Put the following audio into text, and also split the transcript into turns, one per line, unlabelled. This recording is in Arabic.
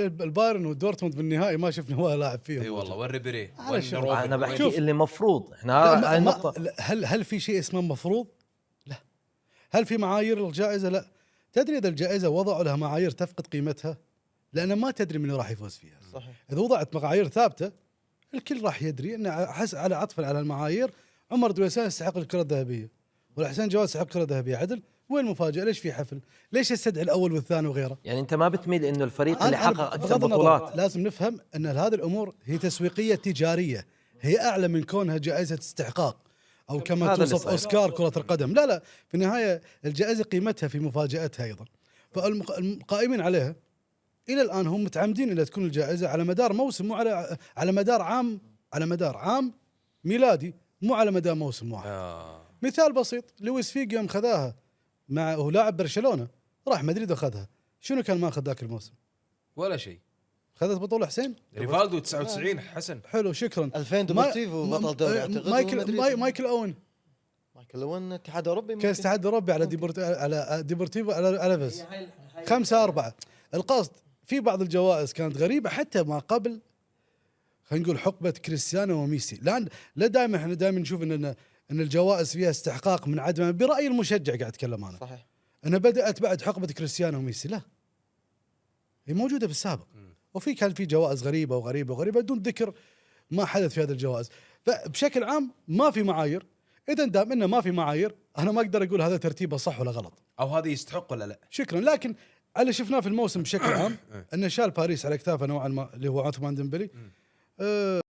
البايرن ودورتموند بالنهائي ما شفنا هو لاعب فيهم.
اي والله والريبيري
انا بحكي اللي مفروض احنا هاي النقطه.
هل في شيء اسمه مفروض؟ لا. هل في معايير للجائزه؟ لا. تدري اذا الجائزه وضعوا لها معايير تفقد قيمتها، لان ما تدري من راح يفوز فيها.
صحيح.
اذا وضعت معايير ثابته الكل راح يدري ان على عطفا على المعايير عمر دويسان يستحق الكره الذهبيه والحسين جواد يستحق الكره الذهبيه. عدل وين المفاجاه؟ ليش في حفل؟ ليش يستدعي الاول والثاني وغيره؟
يعني انت ما بتميل انه الفريق اللي حقق اكثر بطولات.
لازم نفهم ان هذه الامور هي تسويقيه تجاريه، هي اعلى من كونها جائزه استحقاق او كما توصف اوسكار كره القدم. لا في النهايه الجائزه قيمتها في مفاجاتها ايضا. فالقائمين عليها الى الان هم متعمدين ان تكون الجائزه على مدار موسم، مو على مدار عام، على مدار عام ميلادي، مو على مدار موسم واحد. مثال بسيط، لويس فيج يوم خذاها مع هو لاعب برشلونه راح مدريد واخذها، شنو كان ما اخذ ذاك الموسم؟
ولا شيء.
خذت بطوله حسين
ريفالدو 99 حسن.
حلو شكرا.
2000 ديبورتيفو بطل دوري اعتقد.
مايكل اوين
اتحاد اوروبي،
كان اتحاد اوروبي على ديبورتيفو على بس 5-4. القصد في بعض الجوائز كانت غريبه حتى ما قبل، خلينا نقول حقبه كريستيانو وميسي. لا دائما احنا نشوف ان الجوائز فيها استحقاق من عدم، برايي المشجع قاعد اتكلم انا.
صحيح.
انها بدات بعد حقبه كريستيانو وميسي، لا هي موجوده بالسابق. وفي كان في جوائز غريبه وغريبه بدون ذكر ما حدث في هذه الجوائز. فبشكل عام ما في معايير. اذا دام انه ما في معايير انا ما اقدر اقول هذا ترتيبه صح ولا غلط
او هذا يستحق ولا لا.
شكرا. لكن اللي شفناه في الموسم بشكل عام انه شال باريس على اكتافه نوعا ما اللي هو عثمان ديمبلي.